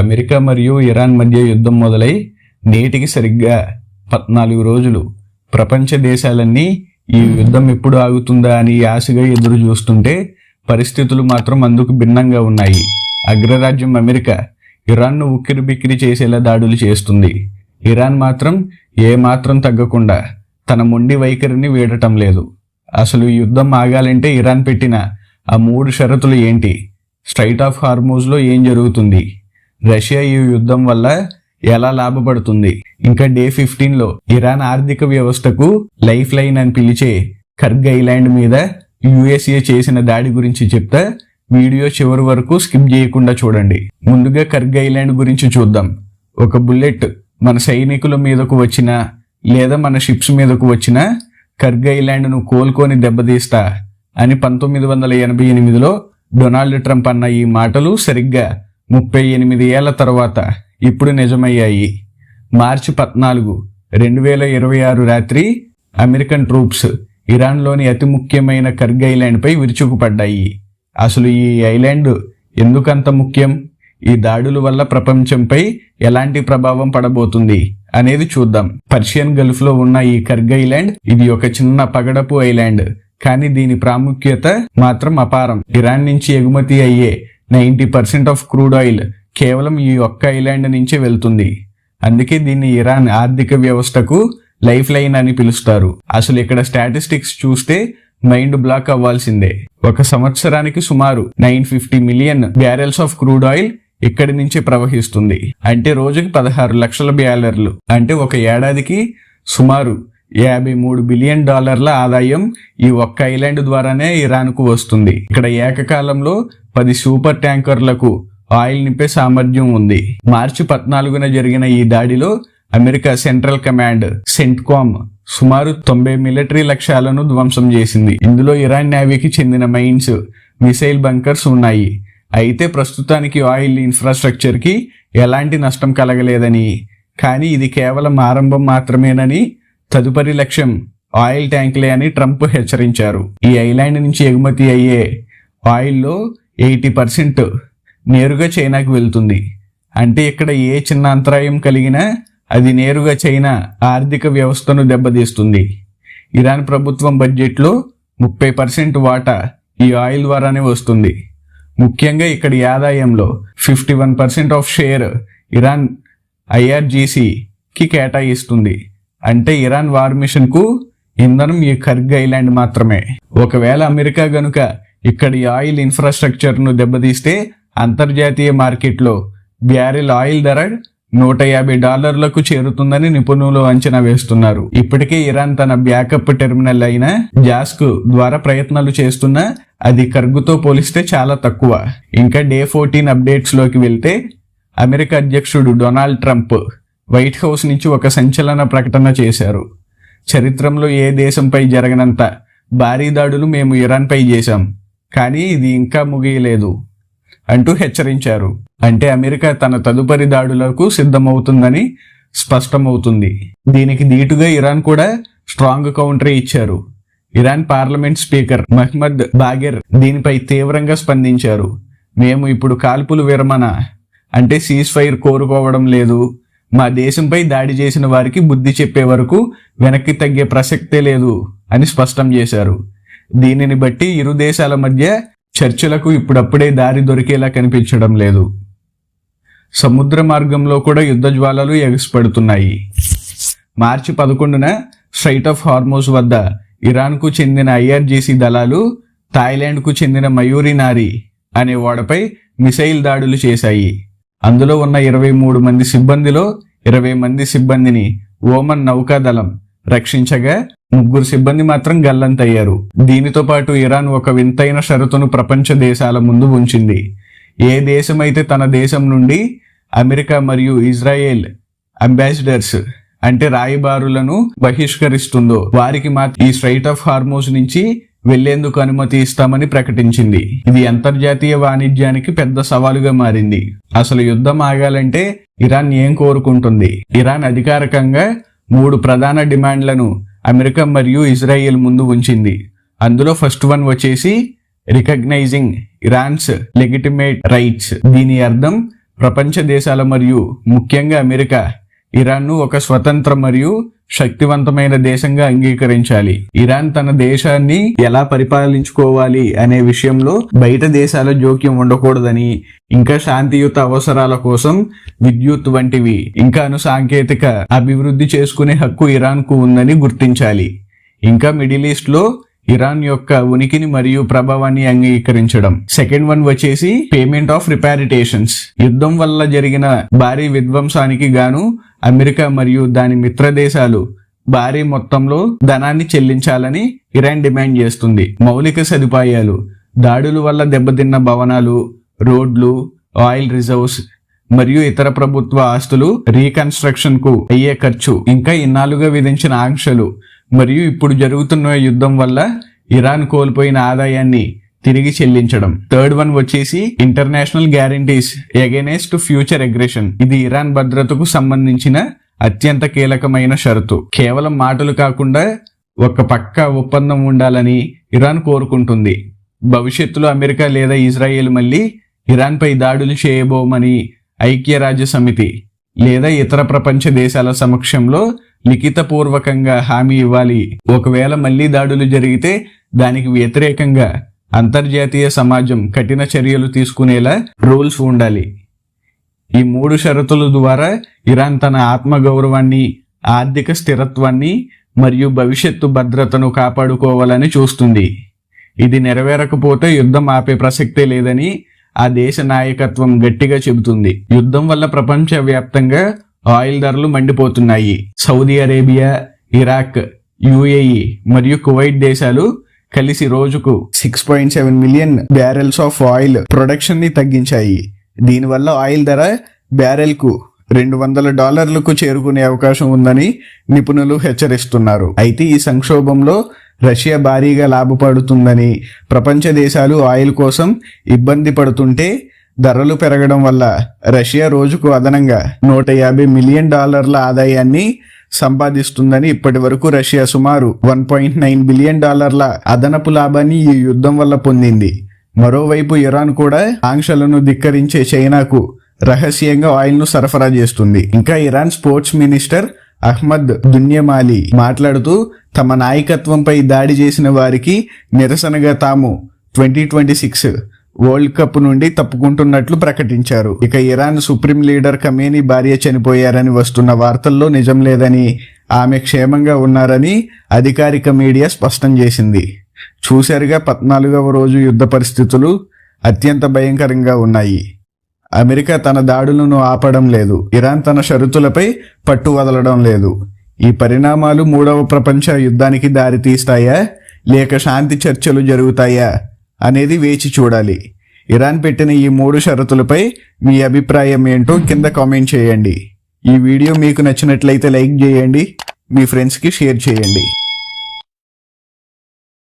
America మరియు Iran మధ్య యుద్ధం మొదలై నేటికి సరిగ్గా 14 రోజులు. ప్రపంచ దేశాలన్నీ ఈ యుద్ధం ఎప్పుడు ఆగుతుందా అని ఆశగా ఎదురు చూస్తుంటే పరిస్థితులు మాత్రం అందుకు భిన్నంగా ఉన్నాయి. అగ్రరాజ్యం అమెరికా ఇరాన్ను ఉక్కిరిబిక్కిరి చేసేలా దాడులు చేస్తుంది. ఇరాన్ మాత్రం ఏమాత్రం తగ్గకుండా తన మొండి వైఖరిని వీడటం లేదు. అసలు ఈ యుద్ధం ఆగాలంటే ఇరాన్ పెట్టిన ఆ 3 షరతులు ఏంటి? స్ట్రైట్ ఆఫ్ హార్మూజ్లో ఏం జరుగుతుంది? రష్యా ఈ యుద్ధం వల్ల ఎలా లాభపడుతుంది? ఇంకా డే 15లో ఇరాన్ ఆర్థిక వ్యవస్థకు లైఫ్ లైన్ అని పిలిచే కర్గ్ ఐలాండ్ మీద యుఎస్ఏ చేసిన దాడి గురించి చెప్తా. వీడియో చివరి వరకు స్కిప్ చేయకుండా చూడండి. ముందుగా కర్గ్ ఐలాండ్ గురించి చూద్దాం. ఒక బుల్లెట్ మన సైనికుల మీదకు వచ్చినా లేదా మన షిప్స్ మీదకు వచ్చినా కర్గ్ ఐలాండ్ను కోలుకొని దెబ్బతీస్తా అని 1988లో డొనాల్డ్ ట్రంప్ అన్న ఈ మాటలు సరిగ్గా 38 ఏళ్ల తర్వాత ఇప్పుడు నిజమయ్యాయి. మార్చి 14, 2026 రాత్రి అమెరికన్ ట్రూప్స్ ఇరాన్లోని అతి ముఖ్యమైన కర్గ్ ఐలాండ్పై విరుచుకుపడ్డాయి. అసలు ఈ ఐలాండ్ ఎందుకంత ముఖ్యం? ఈ దాడుల వల్ల ప్రపంచంపై ఎలాంటి ప్రభావం పడబోతుంది అనేది చూద్దాం. పర్షియన్ గల్ఫ్ లో ఉన్న ఈ కర్గ్ ఐలాండ్ ఇది ఒక చిన్న పగడపు ఐలాండ్, కానీ దీని ప్రాముఖ్యత మాత్రం అపారం. ఇరాన్ నుంచి ఎగుమతి అయ్యే 90% ఆఫ్ క్రూడ్ ఆయిల్ కేవలం ఈ ఒక్క ఐలాండ్ నుంచే వెళ్తుంది. అందుకే దీన్ని ఇరాన్ ఆర్థిక వ్యవస్థకు లైఫ్ లైన్ అని పిలుస్తారు. అసలు ఇక్కడ స్టాటిస్టిక్స్ చూస్తే మైండ్ బ్లాక్ అవ్వాల్సిందే. ఒక సంవత్సరానికి సుమారు 950 million barrels of crude oil ఇక్కడి నుంచి ప్రవహిస్తుంది. అంటే రోజుకి 16 లక్షల బ్యారెర్లు. అంటే ఒక ఏడాదికి సుమారు $53 బిలియన్ ఆదాయం ఈ ఒక్క ఐలాండ్ ద్వారానే ఇరాన్కు వస్తుంది. ఇక్కడ ఏకకాలంలో 10 సూపర్ ట్యాంకర్లకు ఆయిల్ నింపే సామర్థ్యం ఉంది. మార్చి 14న జరిగిన ఈ దాడిలో అమెరికా సెంట్రల్ కమాండ్ సెంట్కామ్ సుమారు 90 మిలిటరీ లక్ష్యాలను ధ్వంసం చేసింది. ఇందులో ఇరాన్ నేవీకి చెందిన మైన్స్, మిసైల్ బంకర్స్ ఉన్నాయి. అయితే ప్రస్తుతానికి ఆయిల్ ఇన్ఫ్రాస్ట్రక్చర్కి ఎలాంటి నష్టం కలగలేదని, కానీ ఇది కేవలం ఆరంభం మాత్రమేనని, తదుపరి లక్ష్యం ఆయిల్ ట్యాంకులే అని ట్రంప్ హెచ్చరించారు. ఈ ఐలాండ్ నుంచి ఎగుమతి అయ్యే ఆయిల్లో 80% నేరుగా చైనాకు వెళ్తుంది. అంటే ఇక్కడ ఏ చిన్న అంతరాయం కలిగినా అది నేరుగా చైనా ఆర్థిక వ్యవస్థను దెబ్బతీస్తుంది. ఇరాన్ ప్రభుత్వం బడ్జెట్లో 30% వాటా ఈ ఆయిల్ ద్వారానే వస్తుంది. ముఖ్యంగా ఇక్కడి ఆదాయంలో 51% ఆఫ్ షేర్ ఇరాన్ IRGCకి కేటాయిస్తుంది. అంటే ఇరాన్ వార్ మిషన్కు ఇంధనం ఈ కర్గ్ ఐలాండ్ మాత్రమే. ఒకవేళ అమెరికా గనుక ఇక్కడి ఆయిల్ ఇన్ఫ్రాస్ట్రక్చర్ను దెబ్బతీస్తే అంతర్జాతీయ మార్కెట్లో బ్యారెల్ ఆయిల్ ధర $150 చేరుతుందని నిపుణులు అంచనా వేస్తున్నారు. ఇప్పటికే ఇరాన్ తన బ్యాకప్ టెర్మినల్ అయిన జాస్క్ ద్వారా ప్రయత్నాలు చేస్తున్నా అది కర్గుతో పోలిస్తే చాలా తక్కువ. ఇంకా డే 14 అప్డేట్స్ లోకి వెళ్తే అమెరికా అధ్యక్షుడు డొనాల్డ్ ట్రంప్ వైట్ హౌస్ నుంచి ఒక సంచలన ప్రకటన చేశారు. చరిత్రలో ఏ దేశంపై జరగనంత భారీ దాడులు మేము ఇరాన్పై చేశాం, కానీ ఇది ఇంకా ముగియలేదు అంటూ హెచ్చరించారు. అంటే అమెరికా తన తదుపరి దాడులకు సిద్ధమవుతుందని స్పష్టమవుతుంది. దీనికి దీటుగా ఇరాన్ కూడా స్ట్రాంగ్ కౌంటర్ ఇచ్చారు. ఇరాన్ పార్లమెంట్ స్పీకర్ మహ్మద్ బాగెర్ దీనిపై తీవ్రంగా స్పందించారు. మేము ఇప్పుడు కాల్పులు విరమణ అంటే సీజ్ ఫైర్ కోరుకోవడం లేదు. మా దేశంపై దాడి చేసిన వారికి బుద్ధి చెప్పే వరకు వెనక్కి తగ్గే ప్రసక్తే లేదు అని స్పష్టం చేశారు. దీనిని బట్టి ఇరు దేశాల మధ్య చర్చలకు ఇప్పుడప్పుడే దారి దొరికేలా కనిపించడం లేదు. సముద్ర మార్గంలో కూడా యుద్ధ జ్వాలలు ఎగసిపడుతున్నాయి. మార్చి 11న స్ట్రైట్ ఆఫ్ హార్మూజ్ వద్ద ఇరాన్కు చెందిన IRGC దళాలు థాయిలాండ్కు చెందిన మయూరి నారి అనే ఓడపై మిసైల్ దాడులు చేశాయి. అందులో ఉన్న 23 మంది సిబ్బందిలో 20 మంది సిబ్బందిని ఓమన్ నౌకాదళం రక్షించగా 3 సిబ్బంది మాత్రం గల్లంతయ్యారు. దీనితో పాటు ఇరాన్ ఒక వింతైన షరతును ప్రపంచ దేశాల ముందు ఉంచింది. ఏ దేశమైతే తన దేశం నుండి అమెరికా మరియు ఇజ్రాయెల్ అంబాసిడర్స్ అంటే రాయబారులను బహిష్కరిస్తుందో వారికి మాత్రం ఈ స్ట్రైట్ ఆఫ్ హార్మూజ్ నుంచి వెళ్లేందుకు అనుమతి ఇస్తామని ప్రకటించింది. ఇది అంతర్జాతీయ వాణిజ్యానికి పెద్ద సవాలుగా మారింది. అసలు యుద్ధం ఆగాలంటే ఇరాన్ ఏం కోరుకుంటుంది? ఇరాన్ అధికారికంగా 3 ప్రధాన డిమాండ్లను అమెరికా మరియు ఇజ్రాయెల్ ముందు ఉంచింది. అందులో ఫస్ట్ వన్ వచ్చేసి రికగ్నైజింగ్ ఇరాన్స్ లెగిటిమేట్ రైట్స్. దీని అర్థం ప్రపంచ దేశాల మరియు ముఖ్యంగా అమెరికా ఇరాన్ను ఒక స్వతంత్ర మరియు శక్తివంతమైన దేశంగా అంగీకరించాలి. ఇరాన్ తన దేశాన్ని ఎలా పరిపాలించుకోవాలి అనే విషయంలో బయట దేశాల జోక్యం ఉండకూడదని, ఇంకా శాంతియుత అవసరాల కోసం విద్యుత్ వంటివి ఇంకాను సాంకేతిక అభివృద్ధి చేసుకునే హక్కు ఇరాన్కు ఉందని గుర్తించాలి. ఇంకా మిడిల్ ఈస్ట్ లో ఇరాన్ యొక్క ఉనికిని మరియు ప్రభావాన్ని అంగీకరించడం. సెకండ్ వన్ వచ్చేసి పేమెంట్ ఆఫ్ రిపారిటేషన్స్. యుద్ధం వల్ల జరిగిన భారీ విధ్వంసానికి గాను అమెరికా మరియు దాని మిత్ర దేశాలు భారీ మొత్తంలో ధనాన్ని చెల్లించాలని ఇరాన్ డిమాండ్ చేస్తుంది. మౌలిక సదుపాయాలు, దాడుల వల్ల దెబ్బతిన్న భవనాలు, రోడ్లు, ఆయిల్ రిజర్వ్స్ మరియు ఇతర ప్రభుత్వ ఆస్తులు రీకన్స్ట్రక్షన్ కు అయ్యే ఖర్చు, ఇంకా ఇన్నాళ్లుగా విధించిన ఆంక్షలు మరియు ఇప్పుడు జరుగుతున్న యుద్ధం వల్ల ఇరాన్ కోల్పోయిన ఆదాయాన్ని తిరిగి చెల్లించడం. థర్డ్ వన్ వచ్చేసి international guarantees against future aggression. ఇది ఇరాన్ భద్రతకు సంబంధించిన అత్యంత కీలకమైన షరతు. కేవలం మాటలు కాకుండా ఒక పక్కా ఒప్పందం ఉండాలని ఇరాన్ కోరుకుంటుంది. భవిష్యత్తులో అమెరికా లేదా ఇజ్రాయెల్ మళ్ళీ ఇరాన్ పై దాడులు చేయబోమని ఐక్యరాజ్య సమితి లేదా ఇతర ప్రపంచ దేశాల సమక్షంలో లిఖితపూర్వకంగా హామీ ఇవ్వాలి. ఒకవేళ మళ్లీ దాడులు జరిగితే దానికి వ్యతిరేకంగా అంతర్జాతీయ సమాజం కఠిన చర్యలు తీసుకునేలా రూల్స్ ఉండాలి. ఈ 3 షరతుల ద్వారా ఇరాన్ తన ఆత్మగౌరవాన్ని, ఆర్థిక స్థిరత్వాన్ని మరియు భవిష్యత్తు భద్రతను కాపాడుకోవాలని చూస్తుంది. ఇది నెరవేరకపోతే యుద్ధం ఆపే ప్రసక్తే లేదని ఆ దేశ నాయకత్వం గట్టిగా చెబుతుంది. యుద్ధం వల్ల ప్రపంచ వ్యాప్తంగా ఆయిల్ ధరలు మండిపోతున్నాయి. సౌదీ అరేబియా, ఇరాక్, యుఏఈ మరియు కువైట్ దేశాలు కలిసి రోజుకు 6.7 million barrels of oil production ని తగ్గించాయి. దీనివల్ల ఆయిల్ ధర బ్యారెల్ కు $200 చేరుకునే అవకాశం ఉందని నిపుణులు హెచ్చరిస్తున్నారు. అయితే ఈ సంక్షోభంలో రష్యా భారీగా లాభపడుతుందని, ప్రపంచ దేశాలు ఆయిల్ కోసం ఇబ్బంది పడుతుంటే ధరలు పెరగడం వల్ల రష్యా రోజుకు అదనంగా $150 మిలియన్ ఆదాయాన్ని సంపాదిస్తుందని ఇప్పటి వరకు రష్యా సుమారు $1.9 బిలియన్ అదనపు లాభాన్ని ఈ యుద్ధం వల్ల పొందింది. మరోవైపు ఇరాన్ కూడా ఆంక్షలను ధిక్కరించే చైనాకు రహస్యంగా ఆయిల్ ను సరఫరా చేస్తుంది. ఇంకా ఇరాన్ స్పోర్ట్స్ మినిస్టర్ అహ్మద్ దున్యమాలి మాట్లాడుతూ తమ నాయకత్వంపై దాడి చేసిన వారికి నిరసనగా తాము 2026 వరల్డ్ కప్ నుండి తప్పుకుంటున్నట్లు ప్రకటించారు. ఇక ఇరాన్ సుప్రీం లీడర్ ఖమేనీ భార్య చనిపోయారని వస్తున్న వార్తల్లో నిజం లేదని, ఆమె క్షేమంగా ఉన్నారని అధికారిక మీడియా స్పష్టం చేసింది. చూశారుగా 14వ రోజు యుద్ధ పరిస్థితులు అత్యంత భయంకరంగా ఉన్నాయి. అమెరికా తన దాడులను ఆపడం లేదు. ఇరాన్ తన షరతులపై పట్టు వదలడం లేదు. ఈ పరిణామాలు 3వ ప్రపంచ యుద్ధానికి దారితీస్తాయా లేక శాంతి చర్చలు జరుగుతాయా అనేది వేచి చూడాలి. ఇరాన్ పెట్టిన ఈ 3 షరతులపై మీ అభిప్రాయం ఏంటో కింద కామెంట్ చేయండి. ఈ వీడియో మీకు నచ్చినట్లయితే లైక్ చేయండి, మీ ఫ్రెండ్స్కి షేర్ చేయండి.